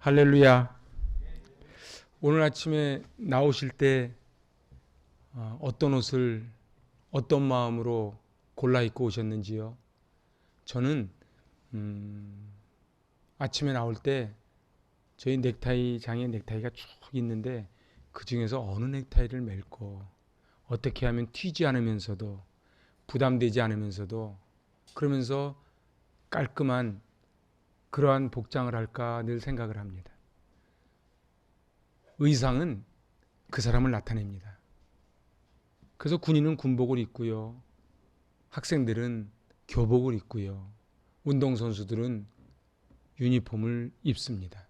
할렐루야. 오늘 아침에 나오실 때 어떤 옷을 어떤 마음으로 골라 입고 오셨는지요? 저는 아침에 나올 때 저희 넥타이 장에 넥타이가 쭉 있는데 그 중에서 어느 넥타이를 멜고 어떻게 하면 튀지 않으면서도 부담되지 않으면서도 그러면서 깔끔한 그러한 복장을 할까 늘 생각을 합니다. 의상은 그 사람을 나타냅니다. 그래서 군인은 군복을 입고요. 학생들은 교복을 입고요. 운동선수들은 유니폼을 입습니다.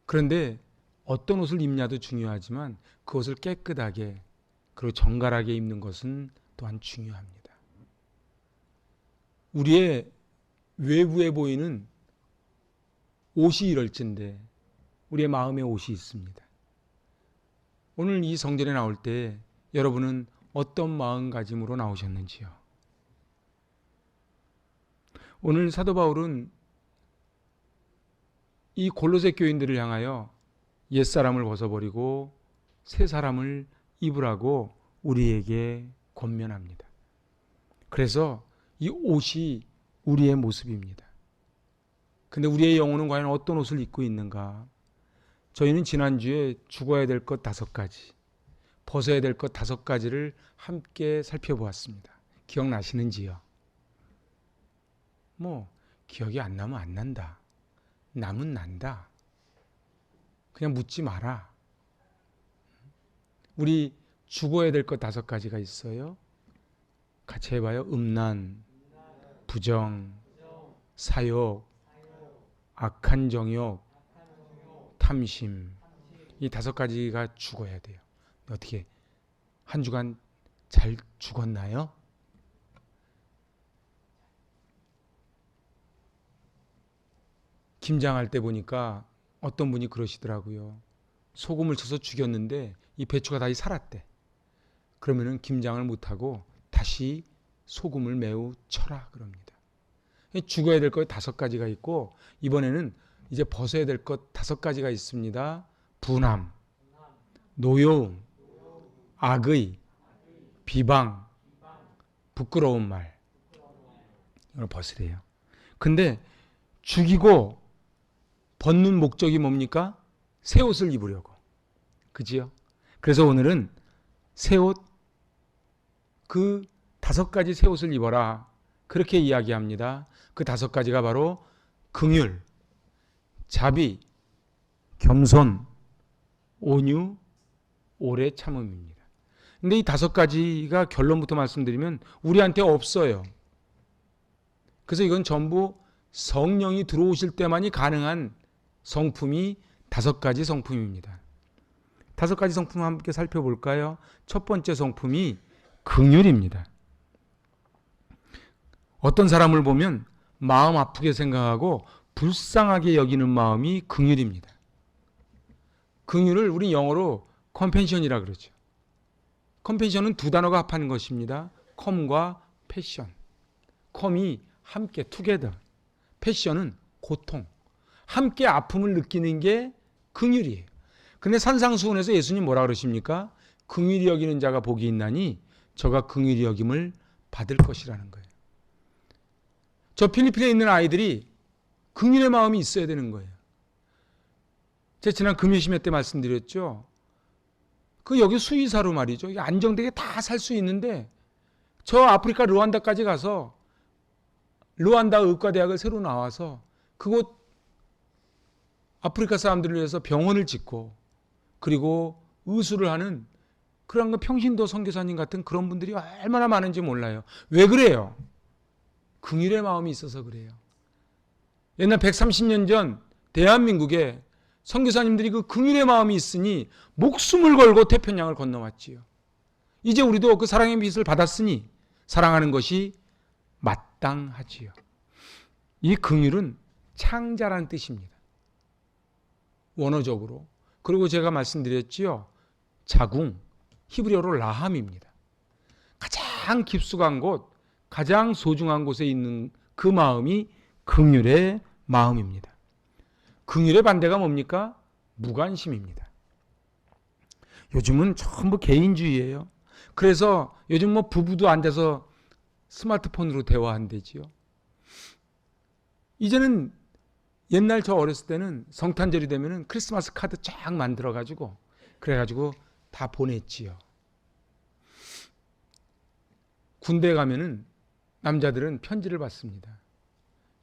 그런데 어떤 옷을 입냐도 중요하지만 그 옷을 깨끗하게 그리고 정갈하게 입는 것은 또한 중요합니다. 우리의 외부에 보이는 옷이 이럴진데 우리의 마음에 옷이 있습니다. 오늘 이 성전에 나올 때 여러분은 어떤 마음가짐으로 나오셨는지요? 오늘 사도 바울은 이 골로새 교인들을 향하여 옛사람을 벗어버리고 새 사람을 입으라고 우리에게 권면합니다. 그래서 이 옷이 우리의 모습입니다. 근데 우리의 영혼은 과연 어떤 옷을 입고 있는가? 저희는 지난주에 죽어야 될 것 5가지, 벗어야 될 것 5가지를 함께 살펴보았습니다. 기억나시는지요? 기억이 안 나면 안 난다. 남은 난다. 그냥 묻지 마라. 우리 죽어야 될 것 5가지가 있어요. 같이 해봐요. 음란, 부정, 사욕, 악한 정욕, 탐심. 이 5가지가 죽어야 돼요. 어떻게 한 주간 잘 죽었나요? 김장할 때 보니까 어떤 분이 그러시더라고요. 소금을 쳐서 죽였는데 이 배추가 다시 살았대. 그러면은 김장을 못하고 다시 소금을 매우 쳐라 그럽니다. 죽어야 될 것 5가지가 있고 이번에는 이제 벗어야 될 것 5가지가 있습니다. 분함, 노여움, 악의, 비방, 부끄러운 말. 이걸 벗으래요. 근데 죽이고 벗는 목적이 뭡니까? 새 옷을 입으려고. 그지요? 그래서 오늘은 새 옷, 그 5가지 새 옷을 입어라. 그렇게 이야기합니다. 그 5가지가 바로 긍휼, 자비, 겸손, 온유, 오래 참음입니다. 근데 이 5가지가 결론부터 말씀드리면 우리한테 없어요. 그래서 이건 전부 성령이 들어오실 때만이 가능한 성품이 5가지 성품입니다. 5가지 성품 함께 살펴볼까요? 첫 번째 성품이 긍휼입니다. 어떤 사람을 보면 마음 아프게 생각하고 불쌍하게 여기는 마음이 긍휼입니다. 긍휼을 우리 영어로 컴패션이라 그러죠. 컴패션은 2단어가 합하는 것입니다. 컴과 패션. 컴이 함께 투게더. 패션은 고통. 함께 아픔을 느끼는 게 긍휼이에요. 근데 산상수훈에서 예수님 뭐라 그러십니까? 긍휼히 여기는 자가 복이 있나니 저가 긍휼히 여김을 받을 것이라는 거예요. 저 필리핀에 있는 아이들이 긍휼의 마음이 있어야 되는 거예요. 제가 지난 금요심회 때 말씀드렸죠. 여기 수의사로 말이죠. 안정되게 다 살 수 있는데 저 아프리카 르완다까지 가서 르완다 의과대학을 새로 나와서 그곳 아프리카 사람들을 위해서 병원을 짓고 그리고 의술을 하는 그런 거 평신도 선교사님 같은 그런 분들이 얼마나 많은지 몰라요. 왜 그래요? 긍휼의 마음이 있어서 그래요. 옛날 130년 전 대한민국에 선교사님들이 그 긍휼의 마음이 있으니 목숨을 걸고 태평양을 건너왔지요. 이제 우리도 그 사랑의 빛을 받았으니 사랑하는 것이 마땅하지요. 이 긍휼은 창자라는 뜻입니다. 원어적으로. 그리고 제가 말씀드렸지요. 자궁, 히브리어로 라함입니다. 가장 깊숙한 곳, 가장 소중한 곳에 있는 그 마음이 긍휼의 마음입니다. 긍휼의 반대가 뭡니까? 무관심입니다. 요즘은 전부 개인주의예요. 그래서 요즘 뭐 부부도 앉아서 스마트폰으로 대화한대지요. 이제는 옛날 저 어렸을 때는 성탄절이 되면은 크리스마스 카드 쫙 만들어가지고 그래가지고 다 보냈지요. 군대에 가면은 남자들은 편지를 받습니다.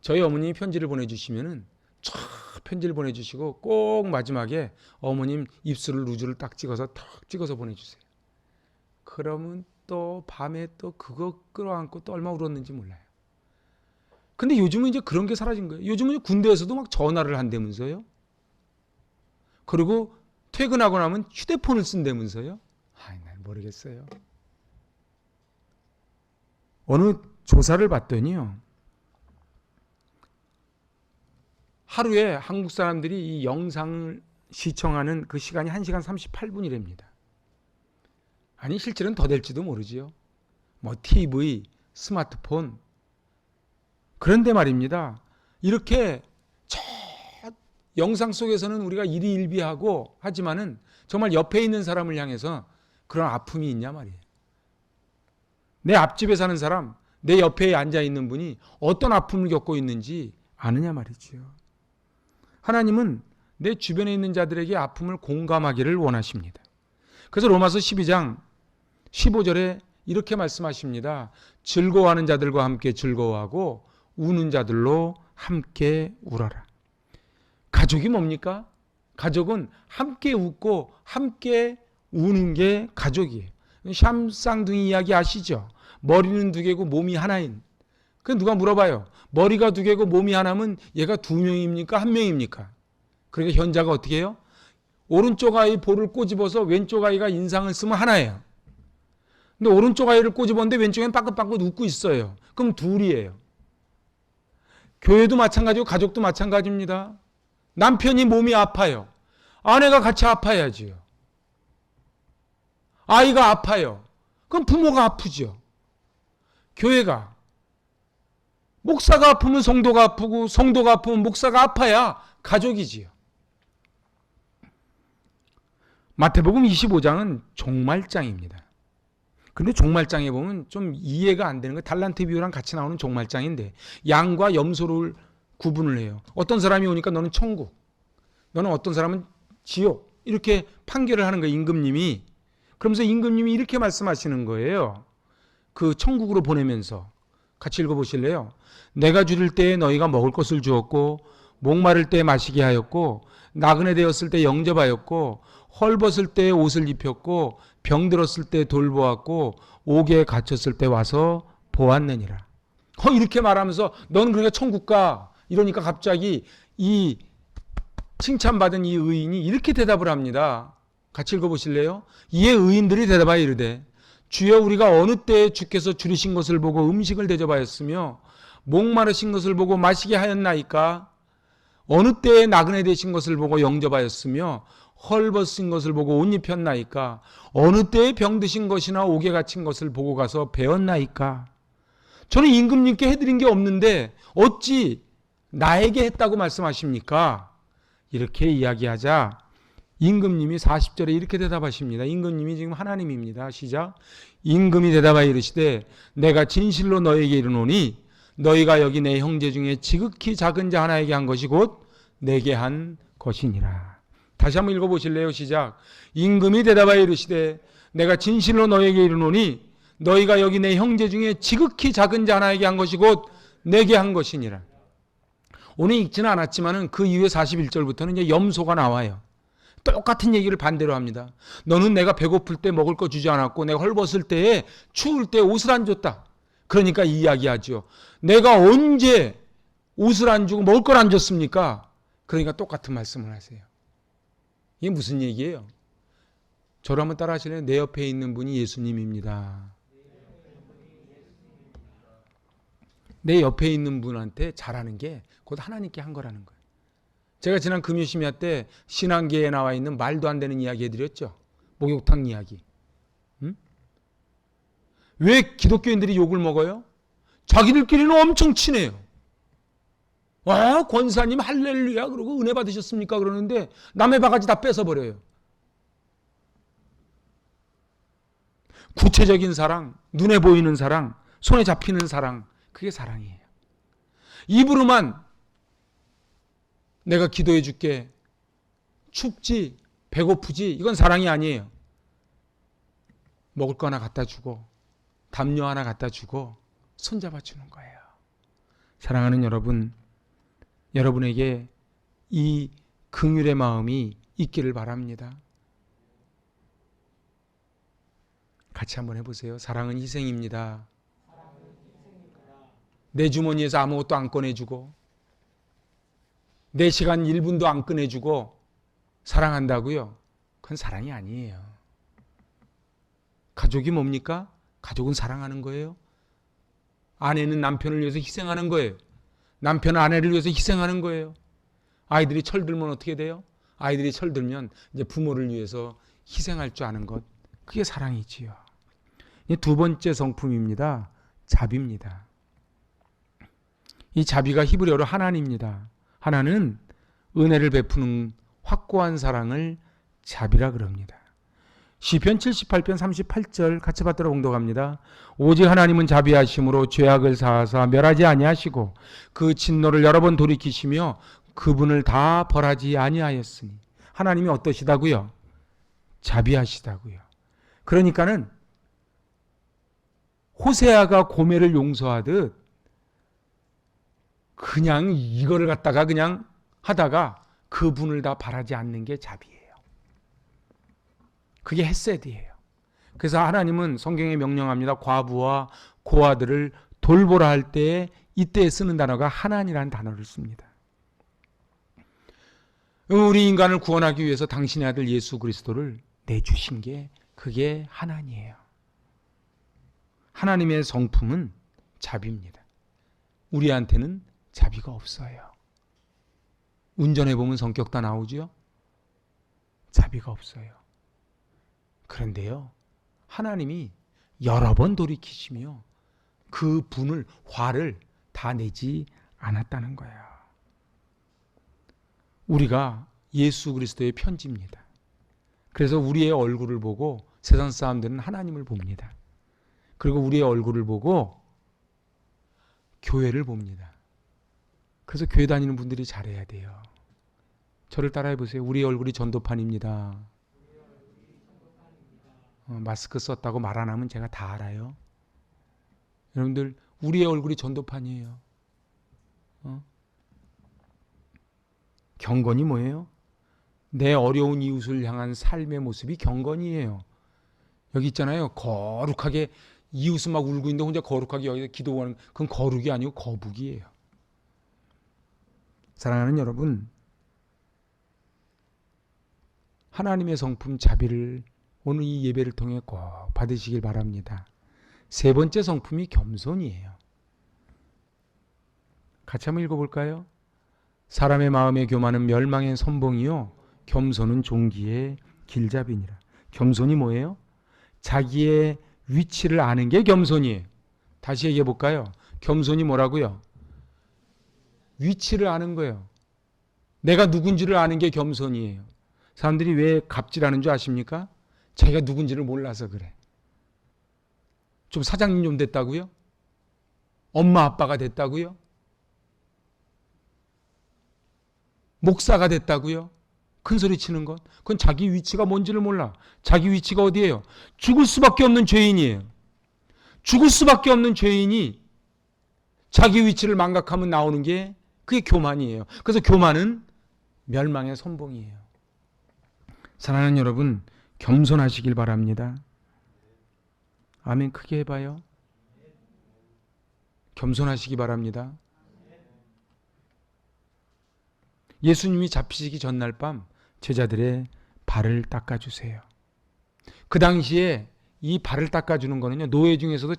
저희 어머님이 편지를 보내주시면은 쫙 편지를 보내주시고 꼭 마지막에 어머님 입술을 루즈를 딱 찍어서 탁 찍어서 보내주세요. 그러면 또 밤에 또 그거 끌어안고 또 얼마 울었는지 몰라요. 근데 요즘은 이제 그런 게 사라진 거예요. 요즘은 군대에서도 막 전화를 한다면서요. 그리고 퇴근하고 나면 휴대폰을 쓴다면서요. 난 모르겠어요. 어느 조사를 봤더니요. 하루에 한국 사람들이 이 영상을 시청하는 그 시간이 1시간 38분이랍니다. 아니 실제로는 더 될지도 모르지요. 뭐 TV, 스마트폰. 그런데 말입니다. 이렇게 저 영상 속에서는 우리가 일희일비하고 하지만은 정말 옆에 있는 사람을 향해서 그런 아픔이 있냐 말이에요. 내 앞집에 사는 사람, 내 옆에 앉아 있는 분이 어떤 아픔을 겪고 있는지 아느냐 말이지요. 하나님은 내 주변에 있는 자들에게 아픔을 공감하기를 원하십니다. 그래서 로마서 12장 15절에 이렇게 말씀하십니다. 즐거워하는 자들과 함께 즐거워하고 우는 자들로 함께 울어라. 가족이 뭡니까? 가족은 함께 웃고 함께 우는 게 가족이에요. 샴쌍둥이 이야기 아시죠? 머리는 두 개고 몸이 하나인. 그 누가 물어봐요. 머리가 두 개고 몸이 하나면 얘가 두 명입니까? 한 명입니까? 그러니까 현자가 어떻게 해요? 오른쪽 아이 볼을 꼬집어서 왼쪽 아이가 인상을 쓰면 하나예요. 근데 오른쪽 아이를 꼬집었는데 왼쪽엔 빠긋빠긋 웃고 있어요. 그럼 둘이에요. 교회도 마찬가지고 가족도 마찬가지입니다. 남편이 몸이 아파요. 아내가 같이 아파야지요. 아이가 아파요. 그럼 부모가 아프죠. 교회가 목사가 아프면 성도가 아프고 성도가 아프면 목사가 아파야 가족이지요. 마태복음 25장은 종말장입니다. 근데 종말장에 보면 좀 이해가 안 되는 거 달란트 비유랑 같이 나오는 종말장인데 양과 염소를 구분을 해요. 어떤 사람이 오니까 너는 천국, 너는 어떤 사람은 지옥 이렇게 판결을 하는 거예요. 임금님이. 그러면서 임금님이 이렇게 말씀하시는 거예요. 그 천국으로 보내면서 같이 읽어보실래요? 내가 줄일 때에 너희가 먹을 것을 주었고 목마를 때에 마시게 하였고 나그네 되었을 때 영접하였고 헐벗을 때에 옷을 입혔고 병들었을 때 돌보았고 옥에 갇혔을 때 와서 보았느니라. 이렇게 말하면서 너는 그러니까 천국 가 이러니까 갑자기 이 칭찬받은 이 의인이 이렇게 대답을 합니다. 같이 읽어보실래요? 이에 의인들이 대답하여 이르되 주여 우리가 어느 때에 주께서 줄이신 것을 보고 음식을 대접하였으며 목마르신 것을 보고 마시게 하였나이까? 어느 때에 나그네 되신 것을 보고 영접하였으며 헐벗은 것을 보고 옷 입혔나이까? 어느 때에 병드신 것이나 옥에 갇힌 것을 보고 가서 배웠나이까? 저는 임금님께 해드린 게 없는데 어찌 나에게 했다고 말씀하십니까? 이렇게 이야기하자 임금님이 40절에 이렇게 대답하십니다. 임금님이 지금 하나님입니다. 시작. 임금이 대답하여 이르시되 내가 진실로 너에게 이르노니 너희가 여기 내 형제 중에 지극히 작은 자 하나에게 한 것이 곧 내게 한 것이니라. 다시 한번 읽어보실래요? 시작. 임금이 대답하여 이르시되 내가 진실로 너에게 이르노니 너희가 여기 내 형제 중에 지극히 작은 자 하나에게 한 것이 곧 내게 한 것이니라. 오늘 읽지는 않았지만 그 이후에 41절부터는 이제 염소가 나와요. 똑같은 얘기를 반대로 합니다. 너는 내가 배고플 때 먹을 거 주지 않았고 내가 헐벗을 때에 추울 때 옷을 안 줬다. 그러니까 이야기하죠. 내가 언제 옷을 안 주고 먹을 걸 안 줬습니까? 그러니까 똑같은 말씀을 하세요. 이게 무슨 얘기예요? 저를 한번 따라 하실래요? 내 옆에 있는 분이 예수님입니다. 내 옆에 있는 분한테 잘하는 게 곧 하나님께 한 거라는 거예요. 제가 지난 금요심야 때 신앙계에 나와 있는 말도 안 되는 이야기 해드렸죠. 목욕탕 이야기. 왜 기독교인들이 욕을 먹어요? 자기들끼리는 엄청 친해요. 권사님 할렐루야 그러고 은혜 받으셨습니까 그러는데 남의 바가지 다 뺏어버려요. 구체적인 사랑, 눈에 보이는 사랑, 손에 잡히는 사랑, 그게 사랑이에요. 입으로만 내가 기도해 줄게, 춥지, 배고프지, 이건 사랑이 아니에요. 먹을 거 하나 갖다 주고 담요 하나 갖다 주고 손잡아 주는 거예요. 사랑하는 여러분, 여러분에게 이 긍휼의 마음이 있기를 바랍니다. 같이 한번 해보세요. 사랑은 희생입니다. 내 주머니에서 아무것도 안 꺼내주고 내 시간 1분도 안 꺼내주고 사랑한다고요? 그건 사랑이 아니에요. 가족이 뭡니까? 가족은 사랑하는 거예요. 아내는 남편을 위해서 희생하는 거예요. 남편은 아내를 위해서 희생하는 거예요. 아이들이 철들면 어떻게 돼요? 아이들이 철들면 이제 부모를 위해서 희생할 줄 아는 것, 그게 사랑이지요. 두 번째 성품입니다. 자비입니다. 이 자비가 히브리어로 하나입니다. 하나는 은혜를 베푸는 확고한 사랑을 자비라 그럽니다. 시편 78편 38절 같이 받들어 봉독합니다. 오직 하나님은 자비하심으로 죄악을 사하사 멸하지 아니하시고 그 진노를 여러 번 돌이키시며 그분을 다 벌하지 아니하였으니. 하나님이 어떠시다고요? 자비하시다고요. 그러니까는 호세아가 고멜을 용서하듯 그냥 이거를 갖다가 그냥 하다가 그분을 다 바라지 않는 게 자비예요. 그게 헤세드예요. 그래서 하나님은 성경에 명령합니다. 과부와 고아들을 돌보라 할 때에 이때 쓰는 단어가 하나님이라는 단어를 씁니다. 우리 인간을 구원하기 위해서 당신의 아들 예수 그리스도를 내주신 게 그게 하나님이에요. 하나님의 성품은 자비입니다. 우리한테는 자비가 없어요. 운전해보면 성격 다 나오죠? 자비가 없어요. 그런데요, 하나님이 여러 번 돌이키시며 그 분을, 화를 다 내지 않았다는 거예요. 우리가 예수 그리스도의 편지입니다. 그래서 우리의 얼굴을 보고 세상 사람들은 하나님을 봅니다. 그리고 우리의 얼굴을 보고 교회를 봅니다. 그래서 교회 다니는 분들이 잘해야 돼요. 저를 따라해 보세요. 우리의 얼굴이 전도판입니다. 마스크 썼다고 말 안 하면 제가 다 알아요. 여러분들, 우리의 얼굴이 전도판이에요. 경건이 뭐예요? 내 어려운 이웃을 향한 삶의 모습이 경건이에요. 여기 있잖아요. 거룩하게 이웃은 막 울고 있는데 혼자 거룩하게 여기서 기도하는, 그건 거룩이 아니고 거북이에요. 사랑하는 여러분, 하나님의 성품 자비를 오늘 이 예배를 통해 꼭 받으시길 바랍니다. 세 번째 성품이 겸손이에요. 같이 한번 읽어볼까요? 사람의 마음의 교만은 멸망의 선봉이요 겸손은 종기의 길잡이니라. 겸손이 뭐예요? 자기의 위치를 아는 게 겸손이에요. 다시 얘기해 볼까요? 겸손이 뭐라고요? 위치를 아는 거예요. 내가 누군지를 아는 게 겸손이에요. 사람들이 왜 갑질하는 줄 아십니까? 자기가 누군지를 몰라서 그래. 좀 사장님 좀 됐다고요? 엄마 아빠가 됐다고요? 목사가 됐다고요? 큰소리 치는 것? 그건 자기 위치가 뭔지를 몰라. 자기 위치가 어디예요? 죽을 수밖에 없는 죄인이에요. 죽을 수밖에 없는 죄인이 자기 위치를 망각하면 나오는 게 그게 교만이에요. 그래서 교만은 멸망의 선봉이에요. 사랑하는 여러분, 겸손하시길 바랍니다. 아멘. 크게 해봐요. 겸손하시기 바랍니다. 예수님이 잡히시기 전날 밤 제자들의 발을 닦아주세요. 그 당시에 이 발을 닦아주는 거는요, 노예 중에서도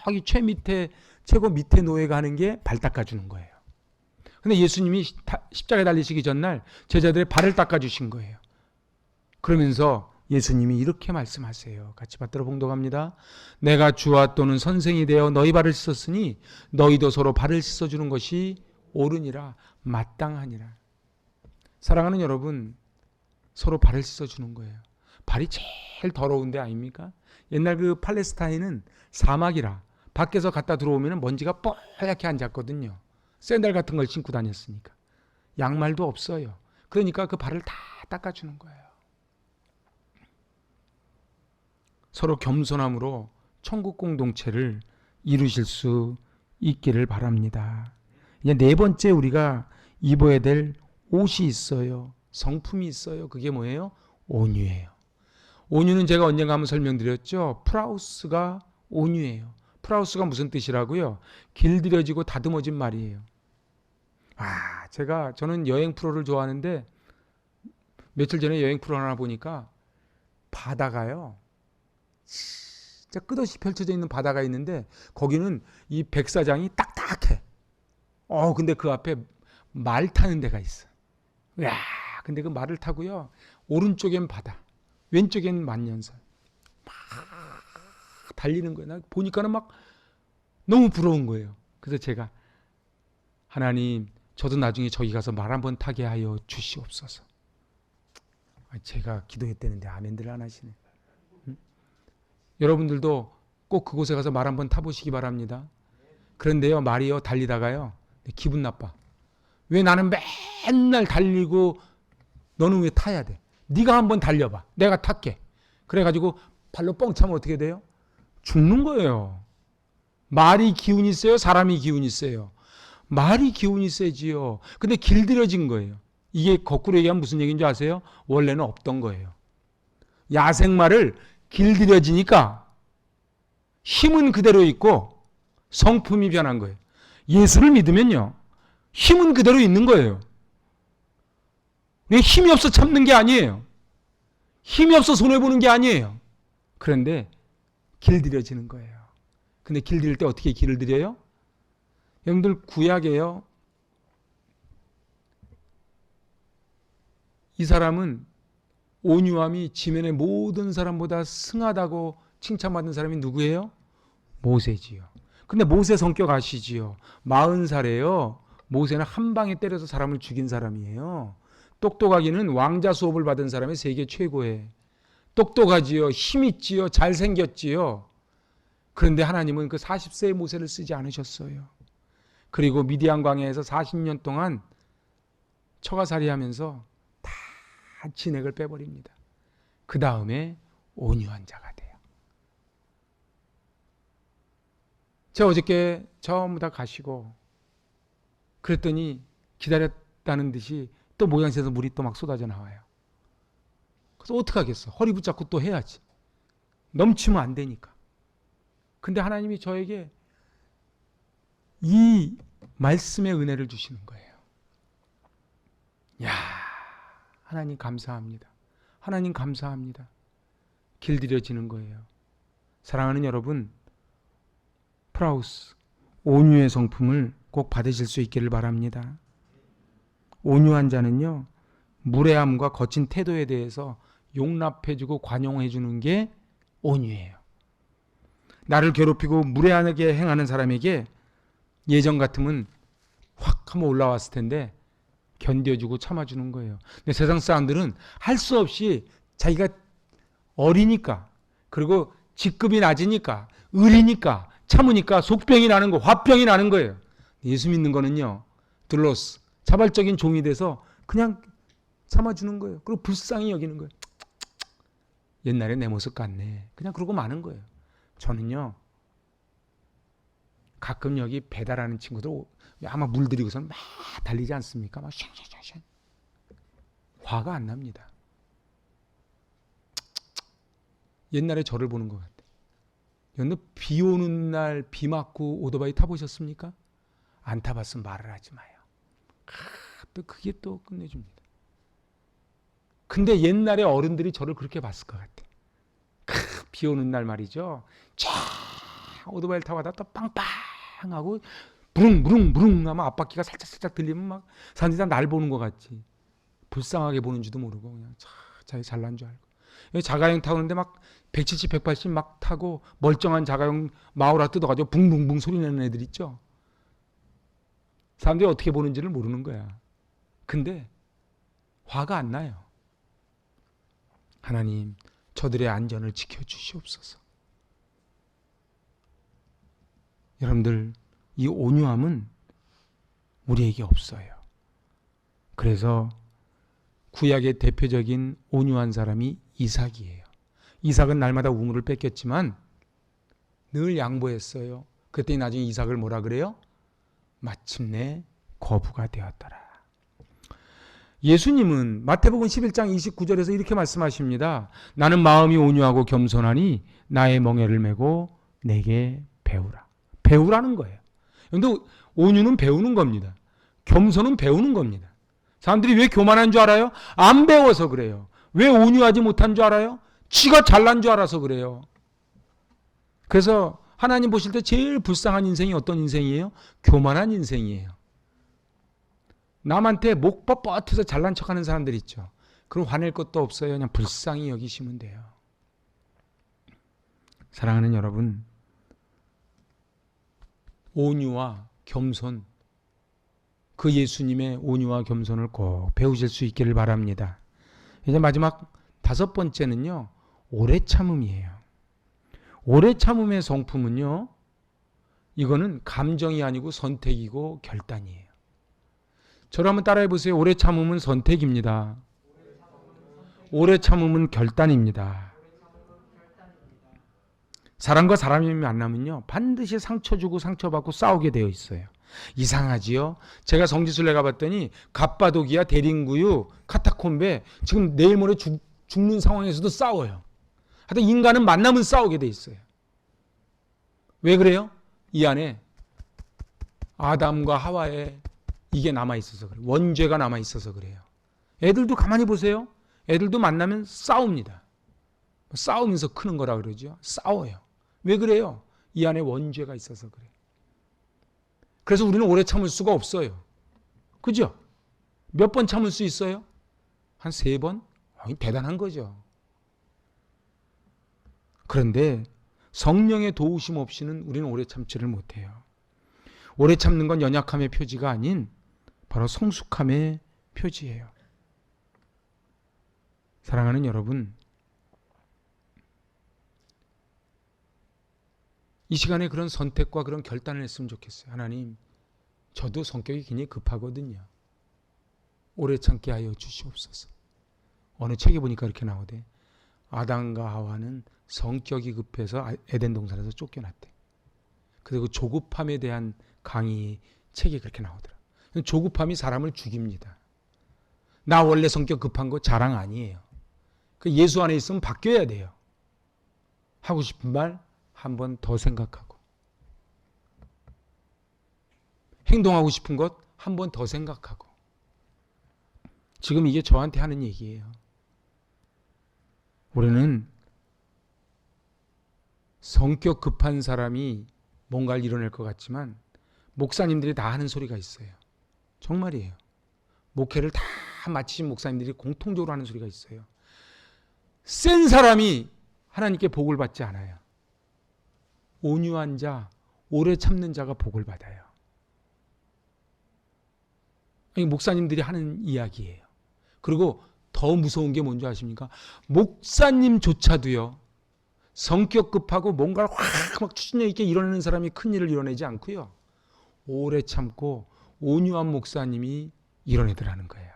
저기 최고 밑에 노예가 하는 게 발 닦아주는 거예요. 근데 예수님이 십자가에 달리시기 전날 제자들의 발을 닦아주신 거예요. 그러면서 예수님이 이렇게 말씀하세요. 같이 받들어 봉독합니다. 내가 주와 또는 선생이 되어 너희 발을 씻었으니 너희도 서로 발을 씻어주는 것이 옳으니라 마땅하니라. 사랑하는 여러분, 서로 발을 씻어주는 거예요. 발이 제일 더러운 데 아닙니까? 옛날 그 팔레스타인은 사막이라 밖에서 갔다 들어오면 먼지가 뽀얗게 앉았거든요. 샌들 같은 걸 신고 다녔으니까. 양말도 없어요. 그러니까 그 발을 다 닦아주는 거예요. 서로 겸손함으로 천국 공동체를 이루실 수 있기를 바랍니다. 이제 네 번째 우리가 입어야 될 옷이 있어요. 성품이 있어요. 그게 뭐예요? 온유예요. 온유는 제가 언젠가 한번 설명드렸죠. 프라우스가 온유예요. 프라우스가 무슨 뜻이라고요? 길들여지고 다듬어진 말이에요. 저는 여행 프로를 좋아하는데 며칠 전에 여행 프로 하나 보니까 바다가요. 진짜 끝없이 펼쳐져 있는 바다가 있는데 거기는 이 백사장이 딱딱해. 근데 그 앞에 말 타는 데가 있어. 야, 근데 그 말을 타고요. 오른쪽엔 바다, 왼쪽엔 만년설. 막 달리는 거예요. 나 보니까는 막 너무 부러운 거예요. 그래서 제가 하나님, 저도 나중에 저기 가서 말 한번 타게 하여 주시옵소서. 제가 기도했다는데 아멘들 안 하시네. 응? 여러분들도 꼭 그곳에 가서 말 한번 타보시기 바랍니다. 그런데요, 말이요 달리다가요 기분 나빠. 왜 나는 맨날 달리고 너는 왜 타야 돼? 네가 한번 달려봐. 내가 탈게. 그래가지고 발로 뻥 차면 어떻게 돼요? 죽는 거예요. 말이 기운이 세요? 사람이 기운이 세요? 말이 기운이 세지요. 근데 길들여진 거예요. 이게 거꾸로 얘기하면 무슨 얘기인지 아세요? 원래는 없던 거예요. 야생말을 길들여지니까 힘은 그대로 있고 성품이 변한 거예요. 예수를 믿으면요, 힘은 그대로 있는 거예요. 왜 힘이 없어 참는 게 아니에요. 힘이 없어 손해보는 게 아니에요. 그런데 길들여지는 거예요. 근데 길들일 때 어떻게 길을 들여요? 여러분들 구약에요. 이 사람은 온유함이 지면의 모든 사람보다 승하다고 칭찬받은 사람이 누구예요? 모세지요. 근데 모세 성격 아시지요? 40살에요. 모세는 한 방에 때려서 사람을 죽인 사람이에요. 똑똑하기는 왕자 수업을 받은 사람이 세계 최고에. 똑똑하지요. 힘있지요. 잘생겼지요. 그런데 하나님은 그 40세의 모세를 쓰지 않으셨어요. 그리고 미디안 광야에서 40년 동안 처가살이하면서 다 진액을 빼버립니다. 그 다음에 온유한 자가 돼요. 제가 어저께 전부 다 가시고 그랬더니 기다렸다는 듯이 또 모양새에서 물이 또 막 쏟아져 나와요. 그래서 어떡하겠어. 허리 붙잡고 또 해야지. 넘치면 안 되니까. 근데 하나님이 저에게 이 말씀의 은혜를 주시는 거예요. 야, 하나님 감사합니다. 하나님 감사합니다. 길들여지는 거예요. 사랑하는 여러분, 프라우스, 온유의 성품을 꼭 받으실 수 있기를 바랍니다. 온유한 자는요, 무례함과 거친 태도에 대해서 용납해주고 관용해주는 게 온유예요. 나를 괴롭히고 무례하게 행하는 사람에게 예전 같으면 확 한번 올라왔을 텐데 견뎌주고 참아주는 거예요. 근데 세상 사람들은 할 수 없이 자기가 어리니까, 그리고 직급이 낮으니까, 의리니까 참으니까 속병이 나는 거, 화병이 나는 거예요. 예수 믿는 거는요, 둘로스, 자발적인 종이 돼서 그냥 참아주는 거예요. 그리고 불쌍히 여기는 거예요. 옛날에 내 모습 같네. 그냥 그러고 마는 거예요. 저는요, 가끔 여기 배달하는 친구들 아마 물들이고서는 막 달리지 않습니까? 막 샹샹샹샹. 화가 안 납니다. 옛날에 저를 보는 것 같아요. 여러분, 비 오는 날 비 맞고 오토바이 타보셨습니까? 안 타봤으면 말을 하지 마요. 또 그게 또 끝내줍니다. 근데 옛날에 어른들이 저를 그렇게 봤을 것 같아요. 비 오는 날 말이죠. 쫙 오토바이를 타고 가다 또 빵빵하고 무릉무릉무릉 하면 앞바퀴가 살짝살짝 들리면 막 사람들이 다 날 보는 것 같지. 불쌍하게 보는지도 모르고 그냥 자기 잘난 줄 알고. 자가용 타는데 막 170, 180 막 타고 멀쩡한 자가용 마우라 뜯어가지고 붕붕붕 소리 내는 애들 있죠. 사람들이 어떻게 보는지를 모르는 거야. 근데 화가 안 나요. 하나님, 저들의 안전을 지켜주시옵소서. 여러분들, 이 온유함은 우리에게 없어요. 그래서 구약의 대표적인 온유한 사람이 이삭이에요. 이삭은 날마다 우물을 뺏겼지만 늘 양보했어요. 그때 나중에 이삭을 뭐라 그래요? 마침내 거부가 되었더라. 예수님은 마태복음 11장 29절에서 이렇게 말씀하십니다. 나는 마음이 온유하고 겸손하니 나의 멍에를 메고 내게 배우라. 배우라는 거예요. 근데 온유는 배우는 겁니다. 겸손은 배우는 겁니다. 사람들이 왜 교만한 줄 알아요? 안 배워서 그래요. 왜 온유하지 못한 줄 알아요? 지가 잘난 줄 알아서 그래요. 그래서 하나님 보실 때 제일 불쌍한 인생이 어떤 인생이에요? 교만한 인생이에요. 남한테 목 뻣뻣해서 잘난 척하는 사람들 있죠. 그럼 화낼 것도 없어요. 그냥 불쌍히 여기시면 돼요. 사랑하는 여러분, 온유와 겸손, 그 예수님의 온유와 겸손을 꼭 배우실 수 있기를 바랍니다. 이제 마지막 5번째는요, 오래 참음이에요. 오래 참음의 성품은요, 이거는 감정이 아니고 선택이고 결단이에요. 저를 한번 따라해 보세요. 오래 참음은 선택입니다. 오래 참음은 결단입니다. 사람과 사람이 만나면요, 반드시 상처 주고 상처받고 싸우게 되어 있어요. 이상하지요? 제가 성지순례 가봤더니 갑바도기아, 대림구유, 카타콤베 지금 내일 모레 죽는 상황에서도 싸워요. 하여튼 인간은 만나면 싸우게 돼 있어요. 왜 그래요? 이 안에 아담과 하와의 이게 남아있어서 그래요. 원죄가 남아있어서 그래요. 애들도 가만히 보세요. 애들도 만나면 싸웁니다. 싸우면서 크는 거라 그러죠. 싸워요. 왜 그래요? 이 안에 원죄가 있어서 그래요. 그래서 우리는 오래 참을 수가 없어요. 그죠? 몇 번 참을 수 있어요? 한 3번? 대단한 거죠. 그런데 성령의 도우심 없이는 우리는 오래 참지를 못해요. 오래 참는 건 연약함의 표지가 아닌 바로 성숙함의 표지예요. 사랑하는 여러분, 이 시간에 그런 선택과 그런 결단을 했으면 좋겠어요. 하나님, 저도 성격이 굉장히 급하거든요. 오래 참게 하여 주시옵소서. 어느 책에 보니까 이렇게 나오대. 아담과 하와는 성격이 급해서 에덴 동산에서 쫓겨났대. 그리고 조급함에 대한 강의 책이 그렇게 나오더라. 조급함이 사람을 죽입니다. 나 원래 성격 급한 거 자랑 아니에요. 그 예수 안에 있으면 바뀌어야 돼요. 하고 싶은 말 한 번 더 생각하고, 행동하고 싶은 것 한 번 더 생각하고. 지금 이게 저한테 하는 얘기예요. 우리는 성격 급한 사람이 뭔가를 이뤄낼 것 같지만 목사님들이 다 하는 소리가 있어요. 정말이에요. 목회를 다 마치신 목사님들이 공통적으로 하는 소리가 있어요. 센 사람이 하나님께 복을 받지 않아요. 온유한 자, 오래 참는 자가 복을 받아요. 목사님들이 하는 이야기예요. 그리고 더 무서운 게 뭔지 아십니까? 목사님조차도요, 성격 급하고 뭔가를 확 막 추진력 있게 이뤄내는 사람이 큰 일을 이뤄내지 않고요, 오래 참고 온유한 목사님이 이뤄내더라는 거예요.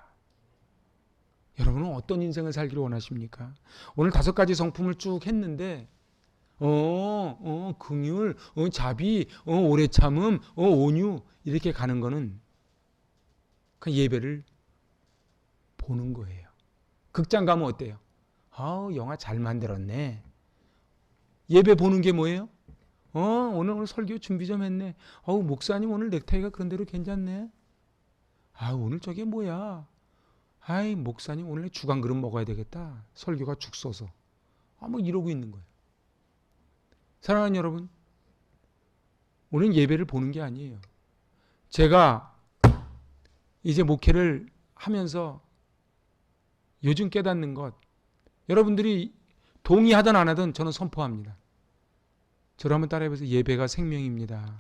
여러분은 어떤 인생을 살기를 원하십니까? 오늘 5가지 성품을 쭉 했는데 긍휼, 자비, 오래 참음, 온유 이렇게 가는 거는 그 예배를 보는 거예요. 극장 가면 어때요? 영화 잘 만들었네. 예배 보는 게 뭐예요? 오늘 설교 준비 좀 했네. 목사님 오늘 넥타이가 그런대로 괜찮네. 오늘 저게 뭐야? 목사님 오늘 죽 한 그릇 먹어야 되겠다. 설교가 죽 써서. 뭐 이러고 있는 거예요. 사랑하는 여러분, 우리는 예배를 보는 게 아니에요. 제가 이제 목회를 하면서 요즘 깨닫는 것, 여러분들이 동의하든 안 하든 저는 선포합니다. 저를 한번 따라해보세요. 예배가 생명입니다.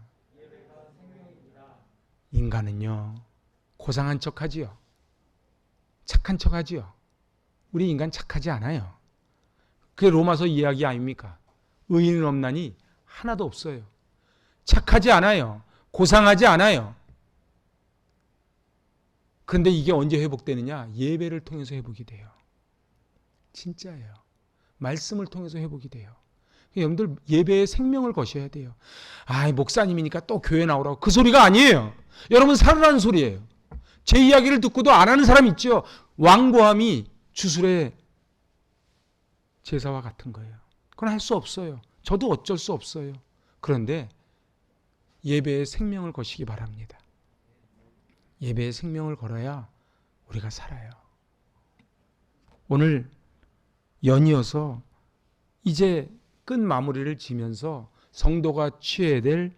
인간은요, 고상한 척하지요. 착한 척하지요. 우리 인간 착하지 않아요. 그게 로마서 이야기 아닙니까? 의인은 없나니 하나도 없어요. 착하지 않아요. 고상하지 않아요. 그런데 이게 언제 회복되느냐? 예배를 통해서 회복이 돼요. 진짜예요. 말씀을 통해서 회복이 돼요. 여러분들 예배에 생명을 거셔야 돼요. 아, 목사님이니까 또 교회 나오라고. 그 소리가 아니에요. 여러분 살으라는 소리예요. 제 이야기를 듣고도 안 하는 사람 있죠. 완고함이 주술의 제사와 같은 거예요. 그건 할 수 없어요. 저도 어쩔 수 없어요. 그런데 예배에 생명을 거시기 바랍니다. 예배에 생명을 걸어야 우리가 살아요. 오늘 연이어서 이제 끝 마무리를 지면서 성도가 취해야 될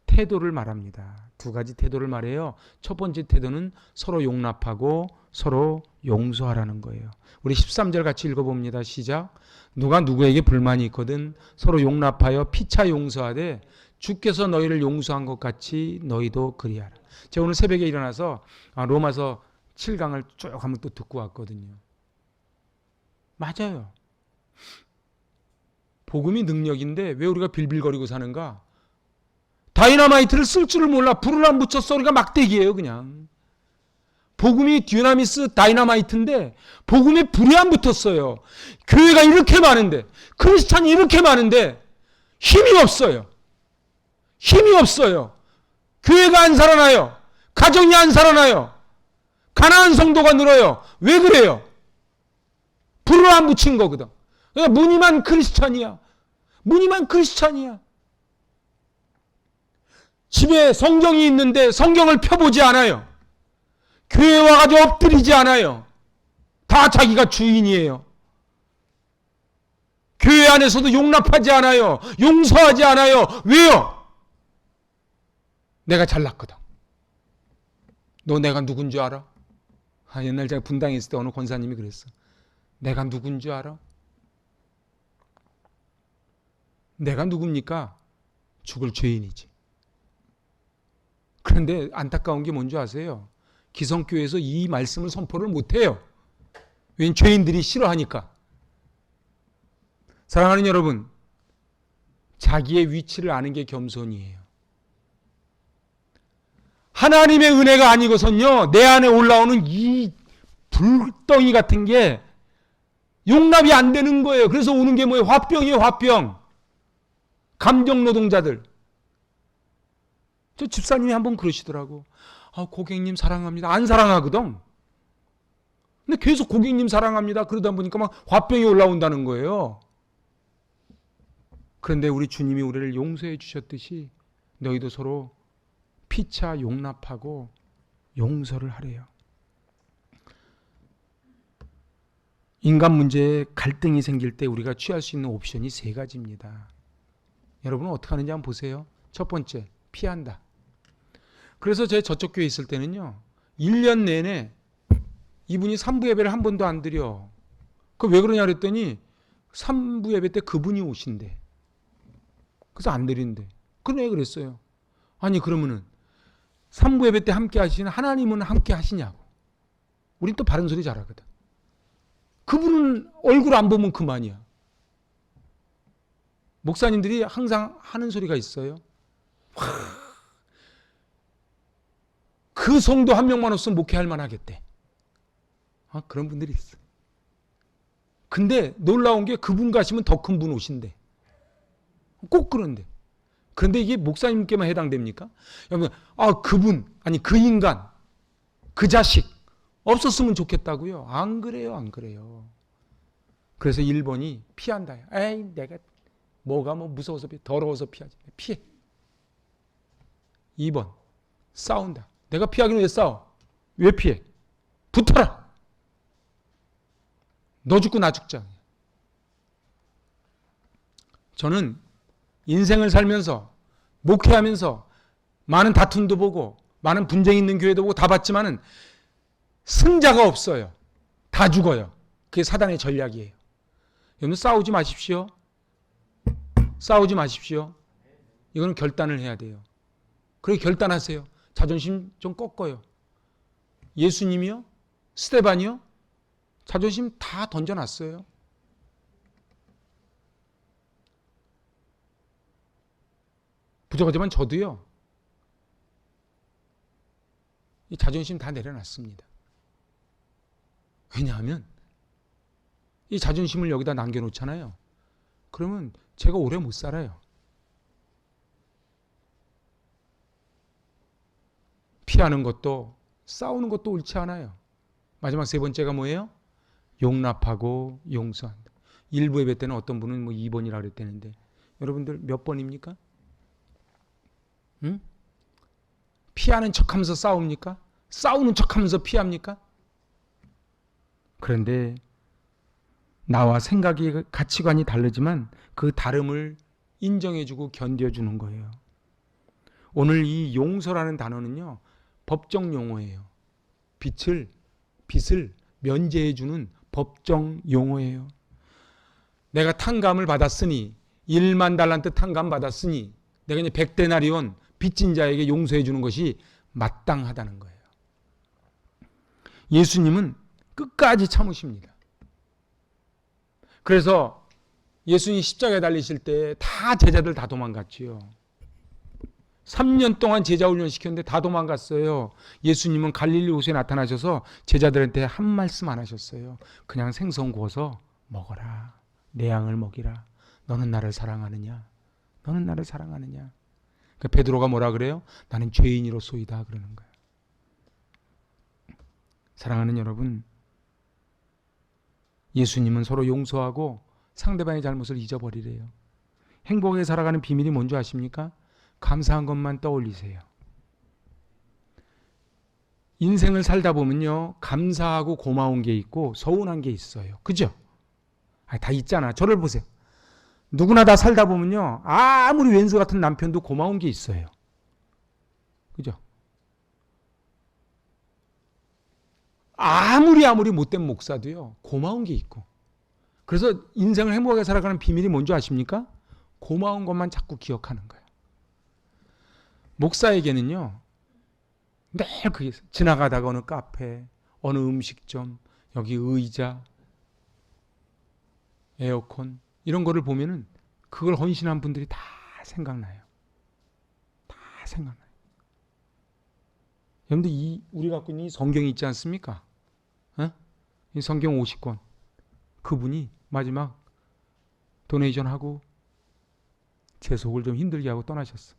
태도를 말합니다. 두 가지 태도를 말해요. 첫 번째 태도는 서로 용납하고 서로 용서하라는 거예요. 우리 13절 같이 읽어봅니다. 시작. 누가 누구에게 불만이 있거든 서로 용납하여 피차 용서하되 주께서 너희를 용서한 것 같이 너희도 그리하라. 제가 오늘 새벽에 일어나서 로마서 7강을 쭉 한번 또 듣고 왔거든요. 맞아요. 복음이 능력인데 왜 우리가 빌빌거리고 사는가? 다이너마이트를 쓸 줄을 몰라. 불을 안 붙였어. 우리가 막대기예요 그냥. 복음이 듀나미스 다이너마이트인데 복음에 불이 안 붙었어요. 교회가 이렇게 많은데 크리스찬이 이렇게 많은데 힘이 없어요. 힘이 없어요. 교회가 안 살아나요. 가정이 안 살아나요. 가난한 성도가 늘어요. 왜 그래요? 불을 안 붙인 거거든. 그러니까 무늬만 크리스찬이야. 무늬만 크리스찬이야. 집에 성경이 있는데 성경을 펴보지 않아요. 교회 와가지고 엎드리지 않아요. 다 자기가 주인이에요. 교회 안에서도 용납하지 않아요. 용서하지 않아요. 왜요? 내가 잘났거든. 너 내가 누군 줄 알아? 옛날 제가 분당에 있을 때 어느 권사님이 그랬어. 내가 누군 줄 알아? 내가 누굽니까? 죽을 죄인이지. 그런데 안타까운 게 뭔지 아세요? 기성교회에서 이 말씀을 선포를 못해요. 왜냐하면 죄인들이 싫어하니까. 사랑하는 여러분, 자기의 위치를 아는 게 겸손이에요. 하나님의 은혜가 아니고선요, 내 안에 올라오는 이 불덩이 같은 게 용납이 안 되는 거예요. 그래서 오는 게 뭐예요? 화병이에요, 화병. 감정 노동자들. 저 집사님이 한번 그러시더라고. 고객님 사랑합니다. 안 사랑하거든. 근데 계속 고객님 사랑합니다. 그러다 보니까 막 화병이 올라온다는 거예요. 그런데 우리 주님이 우리를 용서해 주셨듯이 너희도 서로 피차 용납하고 용서를 하래요. 인간 문제에 갈등이 생길 때 우리가 취할 수 있는 옵션이 세 가지입니다. 여러분은 어떻게 하는지 한번 보세요. 첫 번째, 피한다. 그래서 제 저쪽 교회 있을 때는요, 1년 내내 이분이 3부 예배를 한 번도 안 드려. 그 왜 그러냐 그랬더니 3부 예배 때 그분이 오신대. 그래서 안 드린대. 그래 그랬어요. 아니 그러면은 3부 예배 때 함께 하시는 하나님은 함께 하시냐고. 우린 또 바른 소리 잘하거든. 그분은 얼굴 안 보면 그만이야. 목사님들이 항상 하는 소리가 있어요. 그 성도 한 명만 없으면 목회할 만하겠대. 그런 분들이 있어. 근데 놀라운 게 그분 가시면 더 큰 분 오신대. 꼭 그런데. 그런데 이게 목사님께만 해당됩니까? 여러분, 그분, 아니 그 인간, 그 자식 없었으면 좋겠다고요? 안 그래요, 안 그래요. 그래서 1번이 피한다. 에이, 내가 뭐가 무서워서 피해, 더러워서 피하지. 피해. 2번, 싸운다. 내가 피하기는 왜 싸워? 왜 피해? 붙어라. 너 죽고 나 죽자. 저는 인생을 살면서 목회하면서 많은 다툼도 보고 많은 분쟁 있는 교회도 보고 다 봤지만은 승자가 없어요. 다 죽어요. 그게 사단의 전략이에요. 여러분 싸우지 마십시오. 싸우지 마십시오. 이거는 결단을 해야 돼요. 그렇게 결단하세요. 자존심 좀 꺾어요. 예수님이요? 스데반이요? 자존심 다 던져놨어요. 부족하지만 저도요. 이 자존심 다 내려놨습니다. 왜냐하면 이 자존심을 여기다 남겨놓잖아요. 그러면 제가 오래 못 살아요. 피하는 것도 싸우는 것도 옳지 않아요. 마지막 세 번째가 뭐예요? 용납하고 용서한다. 일부 예배 때는 어떤 분은 2번이라고 그랬다는데 여러분들 몇 번입니까? 응? 피하는 척하면서 싸웁니까? 싸우는 척하면서 피합니까? 그런데 나와 생각이 가치관이 다르지만 그 다름을 인정해주고 견뎌주는 거예요. 오늘 이 용서라는 단어는요, 법정 용어예요. 빚을 면제해주는 법정 용어예요. 내가 탕감을 받았으니 1만 달란트 탕감 받았으니 내가 이제 100데나리온 빚진 자에게 용서해 주는 것이 마땅하다는 거예요. 예수님은 끝까지 참으십니다. 그래서 예수님이 십자가에 달리실 때 다 제자들 다 도망갔지요. 3년 동안 제자 훈련 시켰는데 다 도망갔어요. 예수님은 갈릴리 호수에 나타나셔서 제자들한테 한 말씀 안 하셨어요. 그냥 생선 구워서 먹어라. 내 양을 먹이라. 너는 나를 사랑하느냐? 너는 나를 사랑하느냐? 그러니까 베드로가 뭐라 그래요? 나는 죄인이로소이다 그러는 거예요. 사랑하는 여러분, 예수님은 서로 용서하고 상대방의 잘못을 잊어버리래요. 행복하게 살아가는 비밀이 뭔지 아십니까? 감사한 것만 떠올리세요. 인생을 살다 보면요, 감사하고 고마운 게 있고 서운한 게 있어요. 그죠? 다 있잖아. 저를 보세요. 누구나 다 살다 보면요, 아무리 왼수 같은 남편도 고마운 게 있어요. 그죠? 아무리 못된 목사도요, 고마운 게 있고. 그래서 인생을 행복하게 살아가는 비밀이 뭔지 아십니까? 고마운 것만 자꾸 기억하는 거예요. 목사에게는요, 늘 그게 지나가다가 어느 카페, 어느 음식점, 여기 의자, 에어컨 이런 거를 보면은 그걸 헌신한 분들이 다 생각나요. 다 생각나요. 여러분들 우리 갖고 있는 이 성경이 있지 않습니까? 이 성경 50권. 그분이 마지막 도네이션하고 제 속을 좀 힘들게 하고 떠나셨어.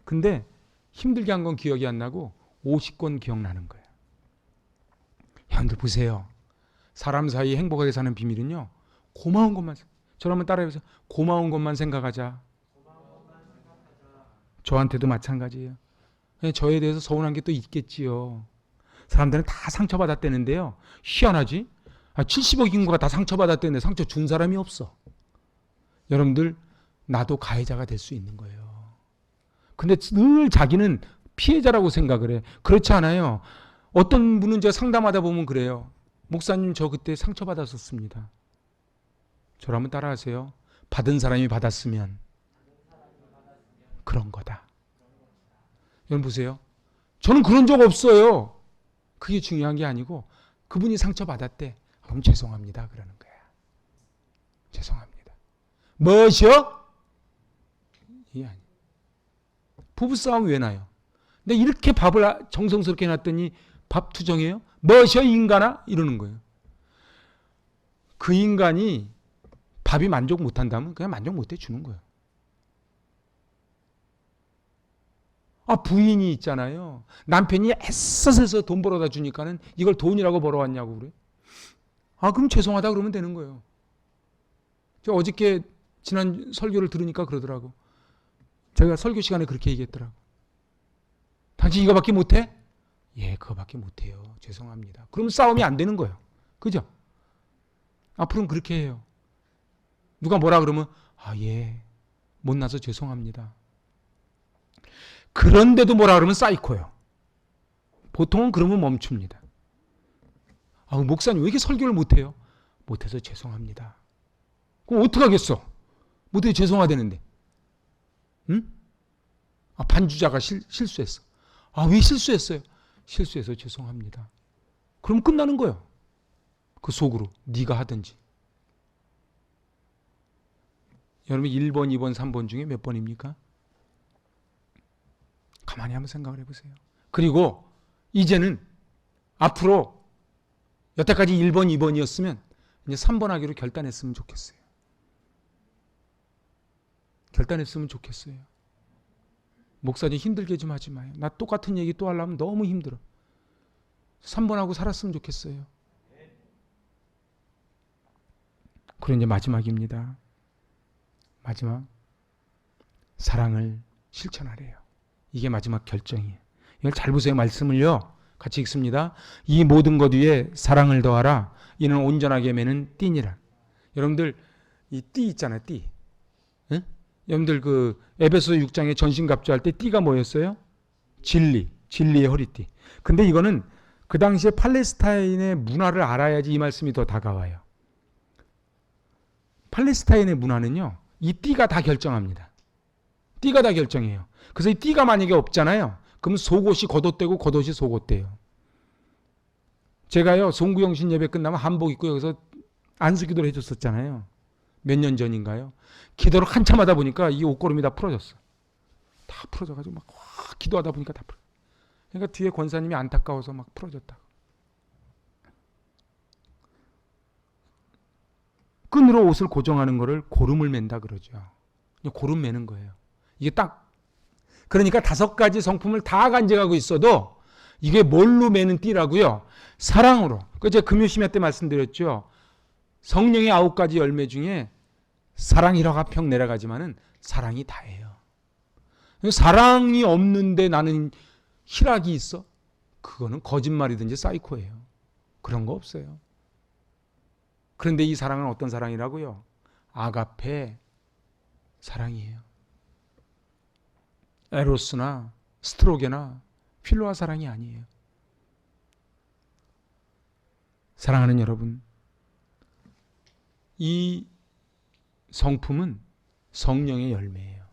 근데 힘들게 한 건 기억이 안 나고 50권 기억나는 거예요. 여러분들 보세요. 사람 사이 행복하게 사는 비밀은요, 고마운 것만, 저를 한번 따라해보세요. 고마운 것만 생각하자. 저한테도 마찬가지예요. 저에 대해서 서운한 게 또 있겠지요. 사람들은 다 상처받았다는데요. 희한하지? 70억 인구가 다 상처받았다는데 상처 준 사람이 없어. 여러분들, 나도 가해자가 될 수 있는 거예요. 근데 늘 자기는 피해자라고 생각을 해. 그렇지 않아요. 어떤 분은 제가 상담하다 보면 그래요. 목사님, 저 그때 상처받았었습니다. 저를 한번 따라하세요. 받은 사람이 받았으면 그런 거다. 여러분 보세요. 저는 그런 적 없어요. 그게 중요한 게 아니고 그분이 상처받았대. 그럼 죄송합니다. 그러는 거야. 죄송합니다. 무엇이요? 이게 아니에요. 부부싸움 왜 나요? 근데 이렇게 밥을 정성스럽게 해놨더니 밥 투정해요? 무엇이요 인간아? 이러는 거예요. 그 인간이 밥이 만족 못한다면 그냥 만족 못해 주는 거예요. 부인이 있잖아요. 남편이 애써서 돈 벌어다 주니까는 이걸 돈이라고 벌어왔냐고 그래. 그럼 죄송하다 그러면 되는 거예요. 제가 어저께 지난 설교를 들으니까 그러더라고. 제가 설교 시간에 그렇게 얘기했더라고. 당신 이거밖에 못해? 예, 그거밖에 못해요. 죄송합니다. 그러면 싸움이 안 되는 거예요. 그죠? 앞으로는 그렇게 해요. 누가 뭐라 그러면 예, 못나서 죄송합니다. 그런데도 뭐라 그러면 사이코예요. 보통은 그러면 멈춥니다. 목사님 왜 이렇게 설교를 못해요? 못해서 죄송합니다. 그럼 어떡하겠어? 못해서 죄송하다는데. 응? 반주자가 실수했어. 아, 왜 실수했어요? 실수해서 죄송합니다. 그럼 끝나는 거예요. 그 속으로 네가 하든지. 여러분 1번, 2번, 3번 중에 몇 번입니까? 가만히 한번 생각을 해보세요. 그리고 이제는 앞으로 여태까지 1번, 2번이었으면 이제 3번 하기로 결단했으면 좋겠어요. 결단했으면 좋겠어요. 목사님 힘들게 좀 하지 마요. 나 똑같은 얘기 또 하려면 너무 힘들어. 3번 하고 살았으면 좋겠어요. 그리고 이제 마지막입니다. 마지막. 사랑을 실천하래요. 이게 마지막 결정이에요. 이걸 잘 보세요. 말씀을요. 같이 읽습니다. 이 모든 것 위에 사랑을 더하라. 이는 온전하게 매는 띠니라. 여러분들 이 띠 있잖아요. 띠. 응? 여러분들 그 에베소 6장에 전신갑주할 때 띠가 뭐였어요? 진리. 진리의 허리띠. 근데 이거는 그 당시에 팔레스타인의 문화를 알아야지 이 말씀이 더 다가와요. 팔레스타인의 문화는요. 이 띠가 다 결정합니다. 띠가 다 결정해요. 그래서 이 띠가 만약에 없잖아요. 그럼 속옷이 겉옷되고 겉옷이 속옷돼요. 제가요. 송구영신 예배 끝나면 한복 입고 여기서 안수기도를 해줬었잖아요. 몇 년 전인가요? 기도를 한참 하다 보니까 이 옷걸음이 다 풀어졌어. 다 풀어져가지고 막 기도하다 보니까 다 풀어져. 그러니까 뒤에 권사님이 안타까워서 막 풀어졌다고. 끈으로 옷을 고정하는 거를 고름을 맨다 그러죠. 고름 매는 거예요. 이게 딱 그러니까 5가지 성품을 다 간직하고 있어도 이게 뭘로 매는 띠라고요? 사랑으로. 그 제가 금요심야 때 말씀드렸죠. 성령의 9가지 열매 중에 사랑이라가 평 내려가지만은 사랑이 다예요. 사랑이 없는데 나는 희락이 있어? 그거는 거짓말이든지 사이코예요. 그런 거 없어요. 그런데 이 사랑은 어떤 사랑이라고요? 아가페 사랑이에요. 에로스나 스트로게나 필로아 사랑이 아니에요. 사랑하는 여러분, 이 성품은 성령의 열매예요.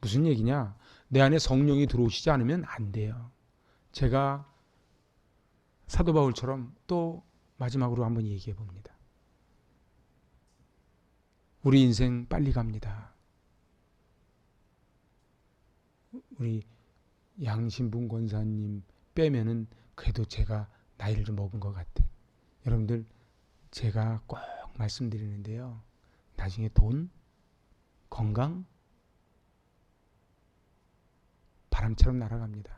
무슨 얘기냐? 내 안에 성령이 들어오시지 않으면 안 돼요. 제가 사도 바울처럼 또 마지막으로 한번 얘기해 봅니다. 우리 인생 빨리 갑니다. 우리 양신분 권사님 빼면은 그래도 제가 나이를 좀 먹은 것 같아. 여러분들 제가 꼭 말씀드리는데요. 나중에 돈, 건강, 바람처럼 날아갑니다.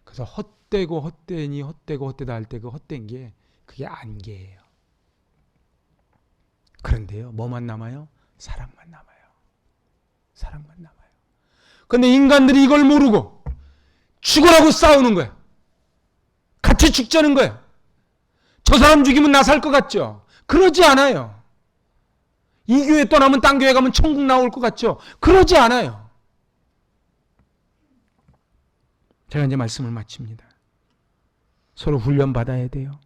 그래서 헛되고 헛되니 헛되고 헛되다 할 때 그 헛된 게 그게 안개예요. 그런데요. 뭐만 남아요? 사랑만 남아요. 사랑만 남아요. 근데 인간들이 이걸 모르고 죽으라고 싸우는 거예요. 같이 죽자는 거예요. 저 사람 죽이면 나 살 것 같죠? 그러지 않아요. 이 교회 떠나면 딴 교회 가면 천국 나올 것 같죠? 그러지 않아요. 제가 이제 말씀을 마칩니다. 서로 훈련받아야 돼요.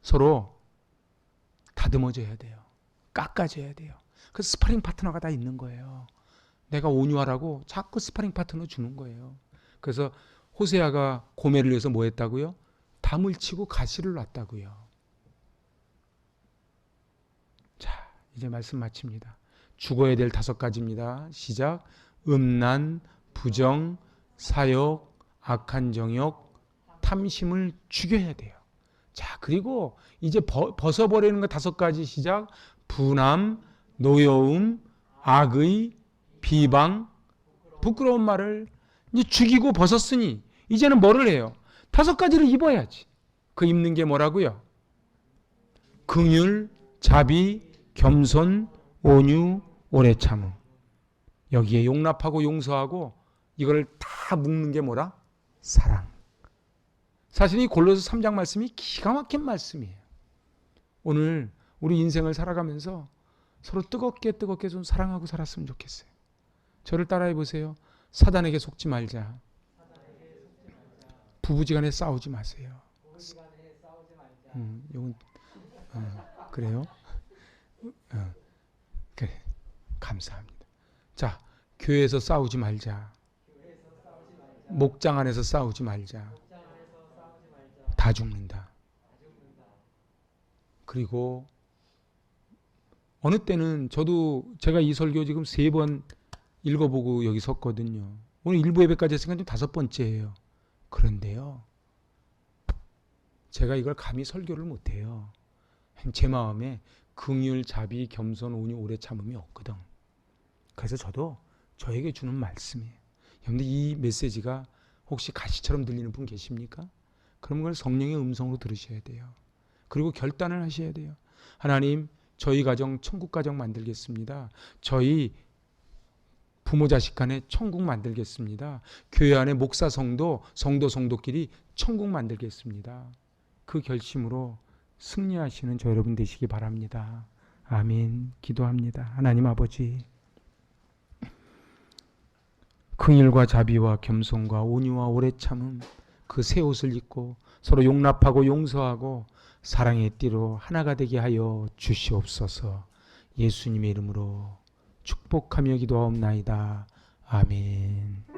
서로 다듬어져야 돼요. 깎아줘야 돼요. 그 스파링 파트너가 다 있는 거예요. 내가 온유하라고 자꾸 스파링 파트너 주는 거예요. 그래서 호세아가 고멜을 위해서 뭐 했다고요? 담을 치고 가시를 놨다고요. 자, 이제 말씀 마칩니다. 죽어야 될 5가지입니다. 시작. 음란, 부정, 사욕, 악한 정욕, 탐심을 죽여야 돼요. 자, 그리고 이제 벗어버리는 거 5가지 시작. 분함, 노여움, 악의, 비방, 부끄러운 말을 이제 죽이고 벗었으니 이제는 뭐를 해요? 5가지를 입어야지. 그 입는 게 뭐라고요? 긍휼, 자비, 겸손, 온유, 오래 참음. 여기에 용납하고 용서하고 이걸 다 묶는 게 뭐라? 사랑. 사실 이 골로새 3장 말씀이 기가 막힌 말씀이에요. 오늘 우리 인생을 살아가면서 서로 뜨겁게 좀 사랑하고 살았으면 좋겠어요. 저를 따라해 보세요. 사단에게 속지 말자. 부부지간에 싸우지 마세요. 이건 그래요? 그래. 감사합니다. 자, 교회에서 싸우지 말자. 목장 안에서 싸우지 말자. 다 죽는다. 그리고 어느 때는 저도 제가 이 설교 지금 3번 읽어보고 여기 섰거든요. 오늘 일부 예배까지 했으니까 좀 5번째예요. 그런데요, 제가 이걸 감히 설교를 못해요. 제 마음에 긍휼, 자비, 겸손, 온유, 오래 참음이 없거든. 그래서 저도 저에게 주는 말씀이에요. 여러분들 이 메시지가 혹시 가시처럼 들리는 분 계십니까? 그럼 그걸 성령의 음성으로 들으셔야 돼요. 그리고 결단을 하셔야 돼요. 하나님, 저희 가정 천국 가정 만들겠습니다. 저희 부모 자식 간에 천국 만들겠습니다. 교회 안에 목사 성도끼리 천국 만들겠습니다. 그 결심으로 승리하시는 저 여러분 되시기 바랍니다. 아멘. 기도합니다. 하나님 아버지, 긍휼과 자비와 겸손과 온유와 오래 참음, 그 새 옷을 입고 서로 용납하고 용서하고 사랑의 띠로 하나가 되게 하여 주시옵소서. 예수님의 이름으로 축복하며 기도하옵나이다. 아멘.